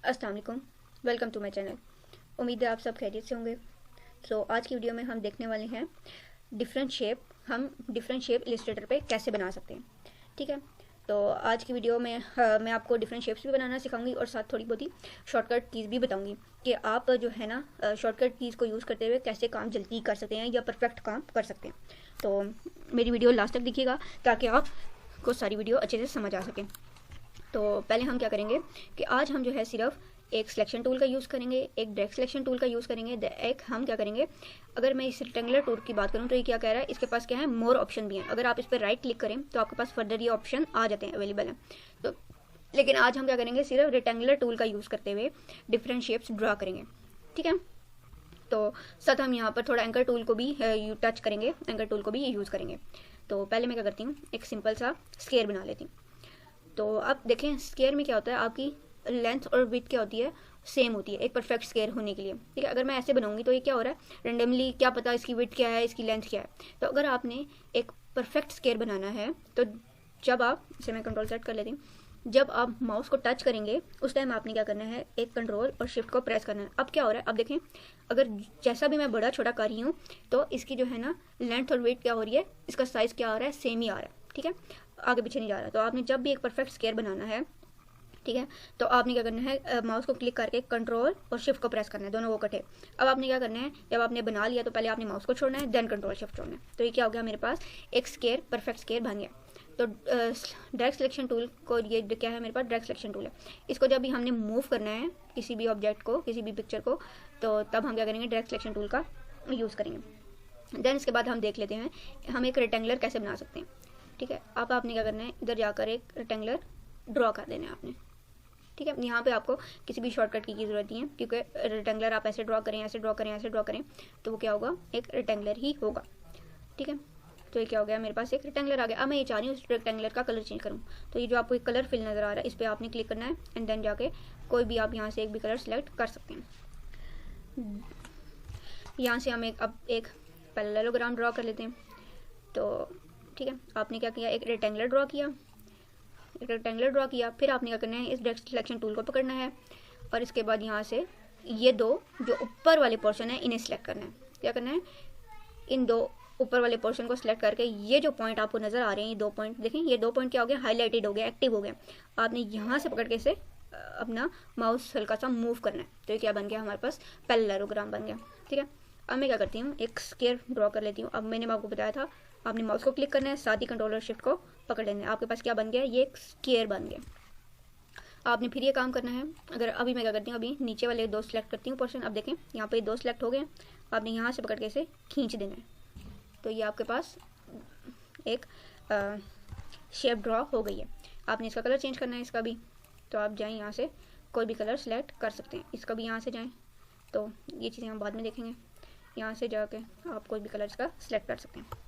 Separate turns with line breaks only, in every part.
अस्सलाम वालेकुम, welcome to my channel. उम्मीद है आप सब खैरियत से होंगे। आज की वीडियो में हम देखने वाले हैं हम डिफरेंट शेप इलस्ट्रेटर पे कैसे बना सकते हैं। ठीक है, तो आज की वीडियो में मैं आपको डिफरेंट शेप्स भी बनाना सिखाऊंगी और साथ थोड़ी बहुत ही शॉर्टकट कीज़ भी बताऊंगी कि आप जो है ना शॉर्टकट कीज़ को यूज़ करते हुए कैसे काम जल्दी कर सकते हैं या परफेक्ट काम कर सकते हैं। तो मेरी वीडियो लास्ट तक देखिएगा ताकि आपको सारी वीडियो अच्छे से समझ आ सके। तो पहले हम क्या करेंगे कि आज हम जो है सिर्फ एक सिलेक्शन टूल का यूज़ करेंगे, एक डायरेक्ट सिलेक्शन टूल का यूज़ करेंगे। एक हम क्या करेंगे, अगर मैं इस रेक्टेंगुलर टूल की बात करूँ तो ये क्या कह रहा है, इसके पास क्या है, मोर ऑप्शन भी हैं। अगर आप इस पर राइट क्लिक करें तो आपके पास फर्दर ये ऑप्शन आ जाते हैं, अवेलेबल हैं। तो लेकिन आज हम क्या करेंगे, सिर्फ रेक्टेंगुलर टूल का यूज़ करते हुए डिफरेंट शेप्स ड्रा करेंगे। ठीक है, तो साथ हम यहाँ पर थोड़ा एंकर टूल को भी टच करेंगे, एंकर टूल को भी यूज़ करेंगे। तो पहले मैं क्या करती हूँ, एक सिंपल सा स्केयर बना लेती हूँ। तो अब देखें स्केयर में क्या होता है, आपकी लेंथ और विड्थ क्या होती है, सेम होती है एक परफेक्ट स्केयर होने के लिए। ठीक है, अगर मैं ऐसे बनाऊंगी तो ये क्या हो रहा है, रेंडमली क्या पता इसकी विड्थ क्या है, इसकी लेंथ क्या है। तो अगर आपने एक परफेक्ट स्केयर बनाना है तो जब आप इसे मैं कंट्रोल सेट कर लेती हूँ, जब आप माउस को टच करेंगे उस टाइम आपने क्या करना है, एक कंट्रोल और शिफ्ट को प्रेस करना है। अब क्या हो रहा है, अब देखें अगर जैसा भी मैं बड़ा छोटा कर रही हूँ तो इसकी जो है ना लेंथ और वेट क्या हो रही है, इसका साइज़ क्या आ रहा है, सेम ही आ रहा है। ठीक है, आगे पीछे नहीं जा रहा। तो आपने जब भी एक परफेक्ट स्केयर बनाना है, ठीक है, तो आपने क्या करना है, माउस को क्लिक करके कंट्रोल और शिफ्ट को प्रेस करना है, दोनों वो इकट्ठे। अब आपने क्या करना है, जब आपने बना लिया तो पहले आपने माउस को छोड़ना है, देन कंट्रोल शिफ्ट छोड़ना है। तो ये क्या हो गया, मेरे पास एक स्केयर परफेक्ट स्केयर बन गया। तो डायरेक्ट सिलेक्शन टूल को, ये क्या है मेरे पास डायरेक्ट सिलेक्शन टूल है, इसको जब भी हमने मूव करना है किसी भी ऑब्जेक्ट को, किसी भी पिक्चर को, तो तब हम क्या करेंगे, डायरेक्ट सिलेक्शन टूल का यूज़ करेंगे। देन इसके बाद हम देख लेते हैं हम एक रेक्टेंगुलर कैसे बना सकते हैं। ठीक है, अब आपने क्या करना है, इधर जाकर एक रेक्टेंगुलर ड्रॉ कर देना है आपने। ठीक है, यहाँ पे आपको किसी भी शॉर्टकट की ज़रूरत नहीं है, क्योंकि रेक्टेंगुलर आप ऐसे ड्रॉ करें, ऐसे ड्रॉ करें, ऐसे ड्रॉ करें तो वो क्या होगा, एक रेक्टेंगुलर ही होगा। ठीक है, तो ये क्या हो गया, मेरे पास एक रेक्टेंगुलर आ गया। अब मैं ये चाह रही हूँ इस रेक्टेंगुलर का कलर चेंज करूँ। तो ये जो आपको एक कलर फिल नज़र आ रहा है, इस पर आपने क्लिक करना है एंड देन जाके कोई भी आप यहाँ से एक भी कलर सेलेक्ट कर सकते हैं। यहाँ से हम अब एक पैरेललोग्राम ड्रॉ कर लेते हैं। तो ठीक है, आपने क्या किया, एक रेक्टेंगुलर ड्रॉ किया, फिर आपने क्या करना है, इस डायरेक्ट सिलेक्शन टूल को पकड़ना है और इसके बाद यहाँ से ये दो जो ऊपर वाले पोर्शन है इन्हें सिलेक्ट करना है। क्या करना है, इन दो ऊपर वाले पोर्शन को सिलेक्ट करके ये जो पॉइंट आपको नज़र आ रहे हैं, ये दो पॉइंट देखें, ये दो पॉइंट क्या हो गया, हाईलाइटेड हो गया, एक्टिव हो गया। आपने यहाँ से पकड़ के इसे अपना माउस हल्का सा मूव करना है। तो ये क्या बन गया, हमारे पास पैरेललोग्राम बन गया। ठीक है, अब मैं क्या करती हूँ, एक स्केयर ड्रॉ कर लेती हूँ। अब मैंने आपको बताया था आपने माउस को क्लिक करना है, साथ ही कंट्रोल और शिफ्ट को पकड़ लेना है। आपके पास क्या बन गया, ये एक स्केयर बन गया। आपने फिर ये काम करना है। अगर अभी मैं क्या करती हूँ, अभी नीचे वाले दो सिलेक्ट करती हूँ पोर्शन। अब देखें यहाँ पे दो सिलेक्ट हो गए, आपने यहाँ से पकड़ के इसे खींच देना है। तो ये आपके पास एक शेप ड्रॉ हो गई है। आपने इसका कलर चेंज करना है, इसका भी। तो आप जाएँ यहाँ से कोई भी कलर सेलेक्ट कर सकते हैं, इसका भी यहाँ से जाएँ। तो ये चीज़ें हम बाद में देखेंगे। यहाँ से जाके आप कोई भी कलर इसका सिलेक्ट कर सकते हैं।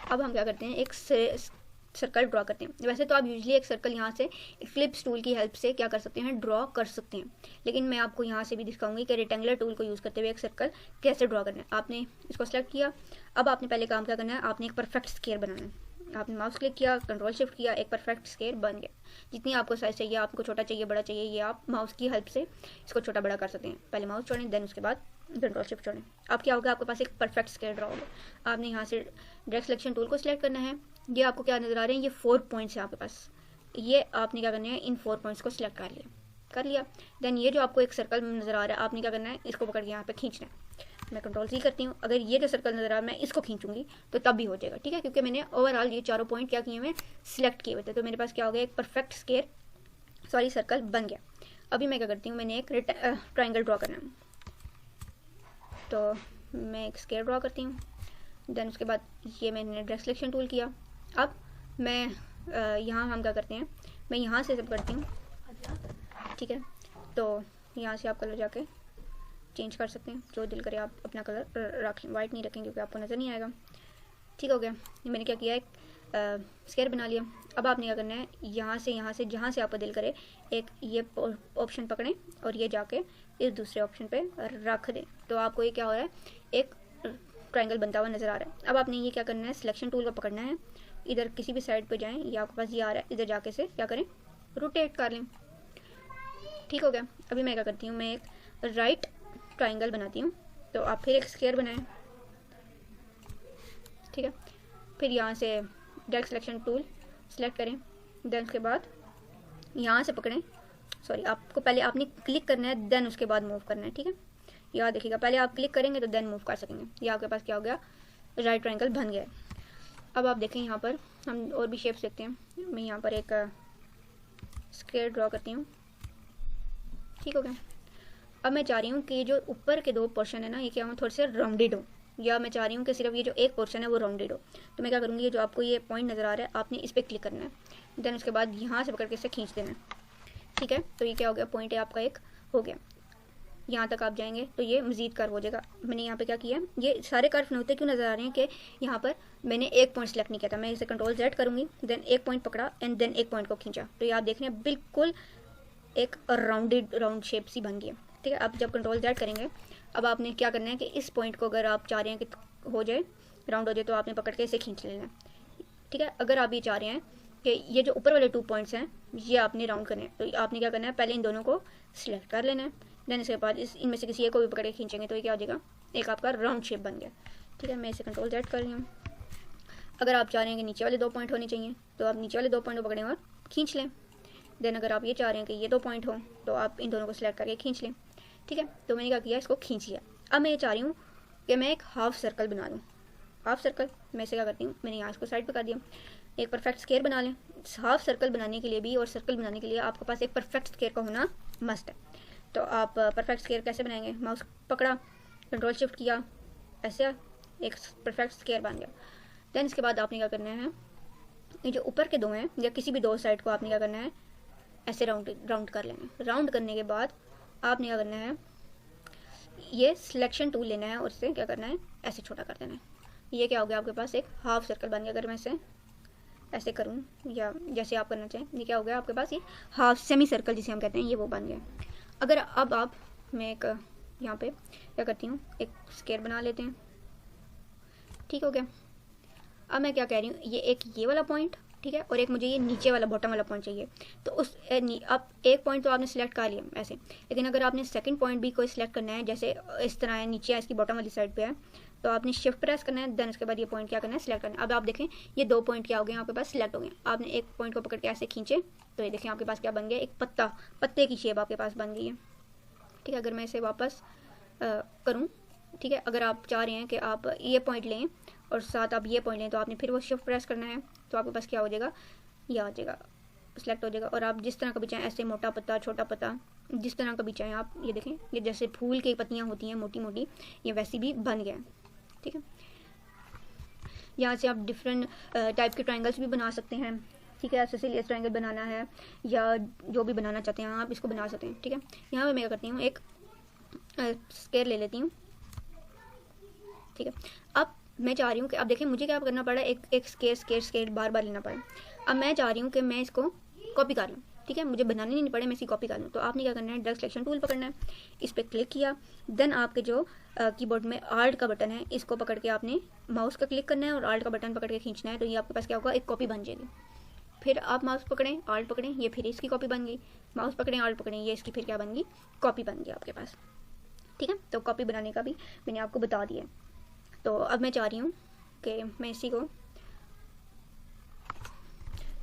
अब हम क्या करते हैं, एक सर्कल ड्रॉ करते हैं। वैसे तो आप यूजली एक सर्कल यहाँ से फ्लिप्स टूल की हेल्प से क्या कर सकते हैं, ड्रॉ कर सकते हैं, लेकिन मैं आपको यहाँ से भी दिखाऊंगी कि रेक्टेंगुलर टूल को यूज़ करते हुए एक सर्कल कैसे ड्रॉ करना है। आपने इसको सेलेक्ट किया, अब आपने पहले काम क्या करना है, आपने एक परफेक्ट स्केयर बनाना है। आपने माउस क्लिक किया, कंट्रोल शिफ्ट किया, एक परफेक्ट स्केयर बन गया। जितनी आपको साइज चाहिए, आपको छोटा चाहिए, बड़ा चाहिए, ये आप माउस की हेल्प से इसको छोटा बड़ा कर सकते हैं। पहले माउस छोड़ें, देन उसके बाद कंट्रोल शिफ्ट छोड़ें। अब क्या होगा, आपके पास एक परफेक्ट स्केयर ड्रॉ होगा। आपने यहाँ से डायरेक्ट सिलेक्शन टूल को सिलेक्ट करना है। ये आपको क्या नज़र आ रहे हैं, ये 4 पॉइंट्स है आपके पास। ये आपने क्या करना है, इन 4 पॉइंट्स को सिलेक्ट कर लिया। देन ये जो आपको एक सर्कल नज़र आ रहा है, आपने क्या करना है, इसको पकड़ के यहाँ पे खींचना है। मैं कंट्रोल सी करती हूँ। अगर ये जो सर्कल नज़र आ रहा है मैं इसको खींचूंगी तो तब भी हो जाएगा। ठीक है, क्योंकि मैंने ओवरऑल ये चारों पॉइंट क्या किए हुए, सिलेक्ट किए हुए थे। तो मेरे पास क्या हो गया, एक परफेक्ट स्केयर सर्कल बन गया। अभी मैं क्या करती हूँ, मैंने एक ट्राइंगल ड्रॉ करना है। तो मैं एक स्केयर ड्रॉ करती हूँ, देन उसके बाद ये मैंने डायरेक्ट सिलेक्शन टूल किया। अब मैं यहाँ हम क्या करते हैं, मैं यहाँ से सब करती हूँ। ठीक है, तो यहाँ से आप कलर जाके चेंज कर सकते हैं, जो दिल करे आप अपना कलर रखें। वाइट नहीं रखें क्योंकि आपको नज़र नहीं आएगा। ठीक हो गया, मैंने क्या किया, एक स्केयर बना लिया। अब आपने क्या करना है, यहाँ से जहाँ से आपका दिल करे एक ये ऑप्शन पकड़ें और ये जाके इस दूसरे ऑप्शन पे रख दें। तो आपको ये क्या हो रहा है, एक ट्रायंगल बनता हुआ नज़र आ रहा है। अब आपने ये क्या करना है, सिलेक्शन टूल को पकड़ना है, इधर किसी भी साइड पे जाएं, ये आपके पास ये आ रहा है, इधर जाके से क्या करें, रोटेट कर लें। ठीक हो गया। अभी मैं क्या करती हूँ, मैं एक राइट ट्राइंगल बनाती हूँ। तो आप फिर एक स्क्वायर बनाएं, ठीक है। फिर यहाँ से डायरेक्ट सिलेक्शन टूल सेलेक्ट करें, देन उसके बाद यहाँ से पकड़ें, सॉरी आपको पहले आपने क्लिक करना है, देन उसके बाद मूव करना है, ठीक है। याद रखिएगा, पहले आप क्लिक करेंगे तो देन मूव कर सकेंगे। ये आपके पास क्या हो गया, राइट ट्रायंगल बन गया। अब आप देखें यहाँ पर हम और भी शेप्स देखते हैं। मैं यहाँ पर एक स्क्वायर ड्रॉ करती हूँ, ठीक हो गया। अब मैं चाह रही हूँ कि जो ऊपर के दो पोर्शन है ना, ये क्या हो, थोड़े से राउंडेड हो, या मैं चाह रही हूँ कि सिर्फ ये जो एक पोर्शन है वो राउंडेड हो। तो मैं क्या करूँगी, ये जो आपको ये पॉइंट नज़र आ रहा है, आपने इस पर क्लिक करना है, देन उसके बाद यहाँ से पकड़ के इसे खींच देना है, ठीक है। तो ये क्या हो गया, पॉइंट है आपका एक हो गया। यहाँ तक आप जाएंगे तो ये मज़ीद कर्व हो जाएगा। मैंने यहाँ पे क्या किया, ये सारे कर्व होते क्यों नज़र आ रहे हैं कि यहाँ पर मैंने एक पॉइंट सेलेक्ट नहीं किया था। मैं इसे कंट्रोल Z करूँगी, देन एक पॉइंट पकड़ा एंड देन एक पॉइंट को खींचा, तो ये आप देख रहे हैं बिल्कुल एक राउंड शेप सी बन गई, ठीक है। अब जब कंट्रोल Z करेंगे, अब आपने क्या करना है कि इस पॉइंट को अगर आप चाह रहे हैं कि हो जाए, राउंड हो जाए, तो आपने पकड़ के इसे खींच लेना है, ठीक है। अगर आप ये चाह रहे हैं कि ये जो ऊपर वाले 2 पॉइंट्स हैं ये आपने राउंड करने हैं, तो आपने क्या करना है, पहले इन दोनों को सिलेक्ट कर लेना है, देन इसके बाद इनमें से किसी एक को भी पकड़ के खींचेंगे तो ये क्या हो जाएगा, एक आपका राउंड शेप बन गया, ठीक है। मैं इसे कंट्रोल Z कर रही हूँ। अगर आप चाह रहे हैं कि नीचे वाले 2 पॉइंट होने चाहिए, तो आप नीचे वाले 2 पॉइंट को पकड़ें और खींच लें। देन अगर आप ये चाह रहे हैं कि ये 2 पॉइंट हो, तो आप इन दोनों को सिलेक्ट करके खींच लें, ठीक है। तो मैंने क्या किया, इसको खींच लिया। अब मैं ये चाह रही हूँ कि मैं एक हाफ सर्कल बना लूँ। हाफ सर्कल मैं इसे क्या करती हूँ, मैंने यहाँ इसको साइड पर कर दिया। एक परफेक्ट स्क्वायर बना लें। हाफ सर्कल बनाने के लिए भी और सर्कल बनाने के लिए आपके पास एक परफेक्ट स्क्वायर का होना मस्ट है। तो आप परफेक्ट स्क्वायर कैसे बनाएंगे, माउस पकड़ा, कंट्रोल शिफ्ट किया, ऐसे एक परफेक्ट स्क्वायर बन गया। देन इसके बाद आपने क्या करना है, ये जो ऊपर के दो हैं या किसी भी 2 साइड को आपने क्या करना है, ऐसे राउंड कर लेना है। राउंड करने के बाद आपने क्या करना है, ये सिलेक्शन टूल लेना है और इसे क्या करना है, ऐसे छोटा कर देना है। ये क्या हो गया, आपके पास एक हाफ सर्कल बन गया। अगर मैं इसे ऐसे करूँ या जैसे आप करना चाहें, ये क्या हो गया, आपके पास ये हाफ सेमी सर्कल जिसे हम कहते हैं, ये वो बन गया। अगर अब आप मैं एक यहाँ पे क्या करती हूँ, एक स्क्वायर बना लेते हैं, ठीक हो गया। अब मैं क्या कह रही हूँ, ये एक ये वाला पॉइंट, ठीक है, और एक मुझे ये नीचे वाला बॉटम वाला पॉइंट चाहिए। तो उस अब एक पॉइंट तो आपने सेलेक्ट कर लिया ऐसे, लेकिन अगर आपने सेकंड पॉइंट भी कोई सिलेक्ट करना है, जैसे इस तरह है, नीचे है, इसकी बॉटम वाली साइड पे है, तो आपने शिफ्ट प्रेस करना है, देन उसके बाद ये पॉइंट क्या करना है, सिलेक्ट करना है। अब आप देखें ये 2 पॉइंट क्या हो गए आपके पास, सिलेक्ट हो गए। आपने एक पॉइंट को पकड़ के ऐसे खींचे, तो ये देखें आपके पास क्या बन गया, एक पत्ते की शेप आपके पास बन गई है, ठीक है। अगर मैं इसे वापस करूँ, ठीक है, अगर आप चाह रहे हैं कि आप ये पॉइंट लें और साथ आप ये पॉइंट लें, तो आपने फिर वो शिफ्ट प्रेस करना है, तो आपके पास क्या हो जाएगा, ये आ जाएगा, सिलेक्ट हो जाएगा। और आप जिस तरह का भी चाहें, ऐसे मोटा पत्ता, छोटा पत्ता, जिस तरह का भी चाहें आप, ये देखें, ये जैसे फूल की पत्तियाँ होती हैं मोटी मोटी, ये वैसी भी बन गया, ठीक है। यहाँ से आप डिफरेंट टाइप के ट्रायंगल्स भी बना सकते हैं, ठीक है। सिसिलियस ट्रायंगल बनाना है या जो भी बनाना चाहते हैं आप इसको बना सकते हैं, ठीक है। यहाँ पे मैं क्या करती हूँ, एक स्क्वायर ले लेती हूँ, ठीक है। अब मैं चाह रही हूँ कि अब देखें मुझे क्या करना पड़ा, एक स्क्वायर बार बार लेना पड़ा। अब मैं चाह रही हूँ कि मैं इसको कॉपी कर लूँ, ठीक है, मुझे बनाने नहीं पड़े, मैं इसकी कॉपी कर लूँ। तो आपने क्या करना है, डायरेक्ट सिलेक्शन टूल पकड़ना है, इस पर क्लिक किया, देन आपके जो कीबोर्ड में आल्ट का बटन है, इसको पकड़ के आपने माउस का क्लिक करना है और आल्ट का बटन पकड़ के खींचना है, तो ये आपके पास क्या होगा, एक कॉपी बन जाएगी। फिर आप माउस पकड़ें, आल्ट पकड़ें, ये फिर इसकी कॉपी बन गई, माउस पकड़ें, आल्ट पकड़ें, ये इसकी फिर क्या बन गई, कॉपी बन गई आपके पास, ठीक है। तो कॉपी बनाने का भी मैंने आपको बता दिया। तो अब मैं चाह रही हूँ कि मैं इसी को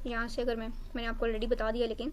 यहाँ से, अगर मैंने आपको ऑलरेडी बता दिया, लेकिन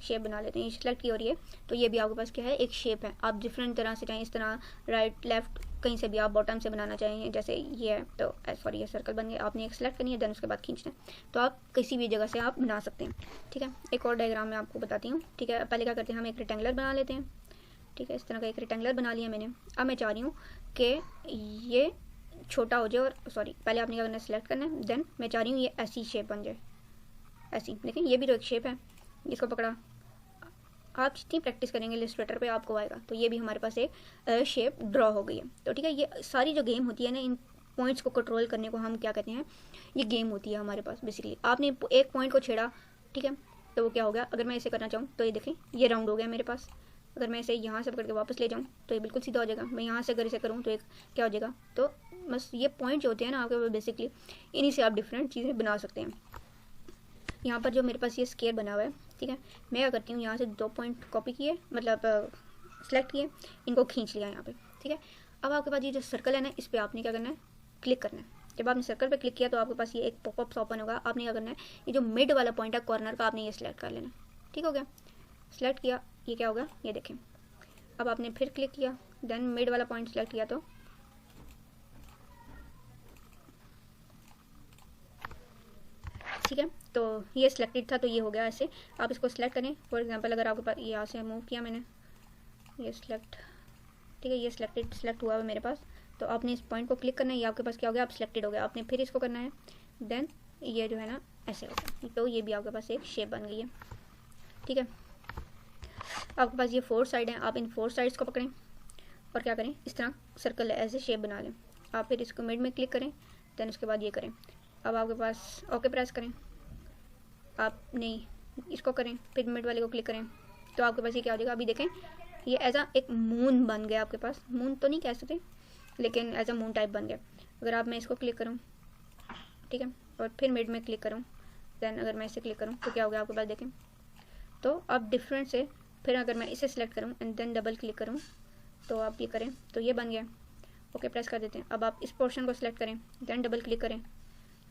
शेप बना लेते हैं। ये सिलेक्ट की और ये, तो ये भी आपके पास क्या है, एक शेप है। आप डिफरेंट तरह से चाहें, इस तरह राइट लेफ्ट कहीं से भी आप बॉटम से बनाना चाहें, जैसे ये है, तो सॉरी ये सर्कल बन गया, आपने एक सिलेक्ट करनी है, देन उसके बाद खींचना है, तो आप किसी भी जगह से आप बना सकते हैं, ठीक है। एक और डायग्राम मैं आपको बताती हूँ, ठीक है। पहले क्या करते हैं, हम एक रेक्टेंगुलर बना लेते हैं, ठीक है। इस तरह का एक रेक्टेंगुलर बना लिया मैंने। अब मैं चाह रही हूँ कि ये छोटा हो जाए, और सॉरी पहले आपने क्या करना है, सिलेक्ट करना है, देन मैं चाह रही हूँ ये ऐसी शेप बन जाए, ऐसी। देखिए ये भी तो एक शेप है, इसको पकड़ा, आप जितनी प्रैक्टिस करेंगे इलस्ट्रेटर पे आपको आएगा। तो ये भी हमारे पास एक शेप ड्रॉ हो गई है। तो ठीक है, ये सारी जो गेम होती है ना, इन पॉइंट्स को कंट्रोल करने को हम क्या कहते हैं, ये गेम होती है हमारे पास बेसिकली। आपने एक पॉइंट को छेड़ा, ठीक है, तो वो क्या हो गया, अगर मैं इसे करना चाहूँ तो ये देखें ये राउंड हो गया मेरे पास। अगर मैं इसे यहाँ से पकड़ के वापस ले जाऊँ तो ये बिल्कुल सीधा हो जाएगा। मैं यहाँ से अगर इसे करूँ तो एक क्या हो जाएगा। तो बस ये पॉइंट जो होते हैं ना आपके बेसिकली, इन्हीं से आप डिफरेंट चीज़ें बना सकते हैं। यहाँ पर जो मेरे पास ये स्क्वायर बना हुआ है, ठीक है। मैं क्या करती हूँ, यहाँ से 2 पॉइंट कॉपी किए, मतलब सेलेक्ट किए, इनको खींच लिया यहाँ पे, ठीक है। अब आपके पास ये जो सर्कल है ना, इस पर आपने क्या करना है, क्लिक करना है। जब आपने सर्कल पे क्लिक किया तो आपके पास ये एक पॉपअप सा ओपन होगा। आपने क्या करना है, ये जो मिड वाला पॉइंट है कॉर्नर का, आपने ये सिलेक्ट कर लेना, ठीक हो गया। सिलेक्ट किया, ये क्या होगा, ये देखें। अब आपने फिर क्लिक किया, देन मिड वाला पॉइंट सेलेक्ट किया, तो ठीक है, तो ये सिलेक्टेड था तो ये हो गया ऐसे। आप इसको सिलेक्ट करें, फॉर एग्जांपल अगर आपके पास यहाँ से मूव किया मैंने, ये सिलेक्ट, ठीक है, ये सिलेक्ट हुआ है मेरे पास। तो आपने इस पॉइंट को क्लिक करना है, ये आपके पास क्या हो गया, आप सिलेक्टेड हो गया। आपने फिर इसको करना है, देन ये जो है ना ऐसे हो गया, तो ये भी आपके पास एक शेप बन गई है, ठीक है। आपके पास ये 4 साइड हैं, आप इन 4 साइड्स को पकड़ें और क्या करें, इस तरह सर्कल ऐसे शेप बना लें। आप फिर इसको मिड में क्लिक करें, देन उसके बाद ये करें। अब आपके पास ओके प्रेस करें, आप नहीं इसको करें, फिर मिड वाले को क्लिक करें, तो आपके पास ये क्या हो जाएगा, अभी देखें ये एज अ एक मून बन गया आपके पास। मून तो नहीं कह सकते, लेकिन एज अ मून टाइप बन गया। अगर आप मैं इसको क्लिक करूँ, ठीक है, और फिर मिड में क्लिक करूँ, देन अगर मैं इसे क्लिक करूँ तो क्या हो गया आपके पास, देखें। तो अब डिफरेंट से फिर अगर मैं इसे सिलेक्ट करूँ एंड देन डबल क्लिक करूँ, तो आप ये करें तो ये बन गया। ओके प्रेस कर देते हैं। अब आप इस पोर्शन को सिलेक्ट करें, देन डबल क्लिक करें,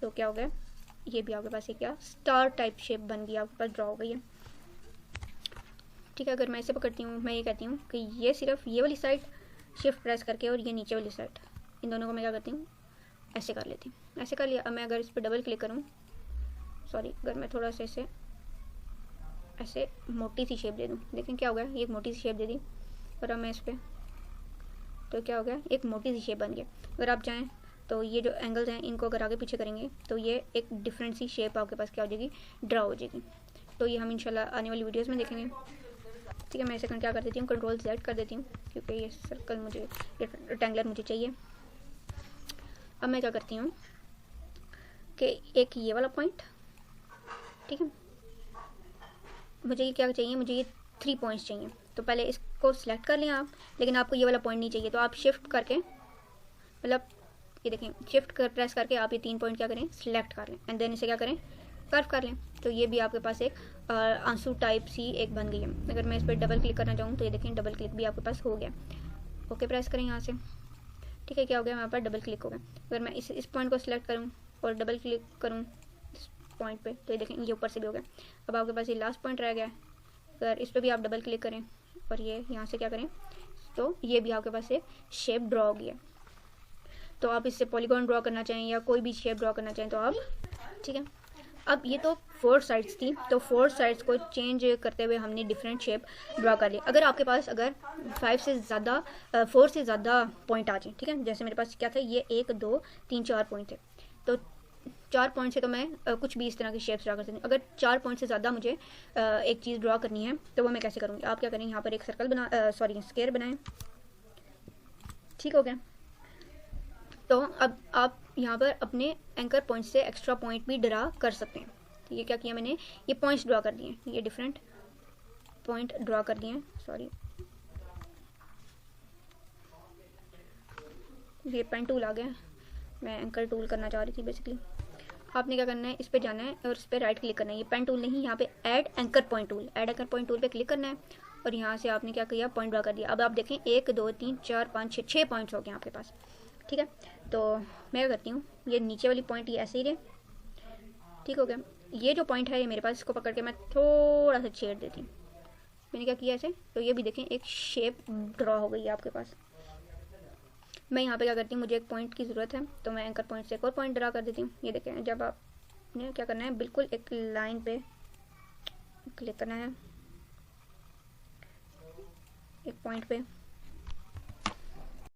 तो क्या हो गया, ये भी आपके पास एक क्या स्टार टाइप शेप बन गई, आपके पास ड्रॉ हो गई है, ठीक है। अगर मैं इसे पकड़ती हूँ, मैं ये कहती हूँ कि ये सिर्फ ये वाली साइड शिफ्ट प्रेस करके और ये नीचे वाली साइड, इन दोनों को मैं क्या करती हूँ, ऐसे कर लेती हूँ। ऐसे कर लिया। अब मैं अगर इस पर डबल क्लिक करूँ, सॉरी, अगर मैं थोड़ा सा इसे ऐसे मोटी सी शेप दे दूँ, देखें क्या हो गया, ये एक मोटी सी शेप दे दी। और अब मैं इस पर, तो क्या हो गया, एक मोटी सी शेप बन गया। अगर आप चाहें तो ये जो एंगल्स हैं इनको अगर आगे पीछे करेंगे तो ये एक डिफरेंट सी शेप आपके पास क्या हो जाएगी, ड्रा हो जाएगी। तो ये हम इंशाल्लाह आने वाली वीडियोस में देखेंगे, ठीक है। मैं इसे क्या कर देती हूँ, कंट्रोल Z कर देती हूँ, क्योंकि ये सर्कल मुझे, ये रेक्टेंगुलर मुझे चाहिए। अब मैं क्या करती हूँ कि एक ये वाला पॉइंट, ठीक है, मुझे ये क्या चाहिए, मुझे ये 3 पॉइंट्स चाहिए। तो पहले इसको सिलेक्ट कर लें आप, लेकिन आपको ये वाला पॉइंट नहीं चाहिए, तो आप शिफ्ट करके, मतलब ये देखें, शिफ्ट कर प्रेस करके आप ये 3 पॉइंट क्या करें, सिलेक्ट कर लें एंड देन इसे क्या करें, कर्व कर लें। तो ये भी आपके पास एक आंसू टाइप सी एक बन गई है। अगर मैं इस पर डबल क्लिक करना चाहूँ तो ये देखें डबल क्लिक भी आपके पास हो गया। ओके प्रेस करें यहाँ से, ठीक है, क्या हो गया, मेरे पास डबल क्लिक हो गया। अगर मैं इस पॉइंट को सिलेक्ट करूँ और डबल क्लिक करूँ इस पॉइंट पे, तो ये देखें ये ऊपर से भी हो गया। अब आपके पास ये लास्ट पॉइंट रह गया है, अगर इस पर भी आप डबल क्लिक करें और ये यहाँ से क्या करें, तो ये भी आपके पास एक शेप ड्रॉ हो गया। तो आप इससे पॉलीगॉन ड्रॉ करना चाहें या कोई भी शेप ड्रॉ करना चाहें तो आप, ठीक है। अब ये तो 4 साइड्स थी, तो 4 साइड्स को चेंज करते हुए हमने डिफरेंट शेप ड्रॉ कर ली। अगर आपके पास अगर 4 से ज़्यादा पॉइंट आ जाए, ठीक है, जैसे मेरे पास क्या था, ये 1 2 3 4 पॉइंट थे, तो 4 पॉइंट से तो मैं कुछ भी इस तरह की शेप्स ड्रॉ कर सकती हूँ। अगर 4 पॉइंट से ज़्यादा मुझे एक चीज़ ड्रॉ करनी है तो वो मैं कैसे करूँगी, आप क्या करें, यहाँ पर एक सर्कल स्क्वायर बनाएं, ठीक हो गया। तो अब आप यहाँ पर अपने एंकर पॉइंट से एक्स्ट्रा पॉइंट भी ड्रा कर सकते हैं। तो ये क्या किया मैंने, ये पॉइंट्स ड्रा कर दिए, ये डिफरेंट पॉइंट ड्रा कर दिए, सॉरी, ये पेन टूल आ गया, मैं एंकर टूल करना चाह रही थी बेसिकली। आपने क्या करना है, इस पर जाना है और इस पर राइट क्लिक करना है, ये पेन टूल नहीं, यहाँ पे ऐड एंकर पॉइंट टूल पे क्लिक करना है और यहाँ से आपने क्या किया, पॉइंट ड्रा कर दिया। अब आप देखें 1 2 3 4 5 6 पॉइंट्स हो गए आपके पास, ठीक है। तो मैं क्या करती हूँ, ये नीचे वाली पॉइंट ये ऐसे ही रहे, ठीक हो गया। ये जो पॉइंट है ये मेरे पास, इसको पकड़ के मैं थोड़ा सा छेड़ देती हूँ, मैंने क्या किया ऐसे, तो ये भी देखें एक शेप ड्रॉ हो गई है आपके पास। मैं यहाँ पे क्या करती हूँ, मुझे एक पॉइंट की ज़रूरत है तो मैं एंकर पॉइंट से एक और पॉइंट ड्रा कर देती हूँ। ये देखें, जब आपने क्या करना है, बिल्कुल एक लाइन पे क्लिक करना है, एक पॉइंट पे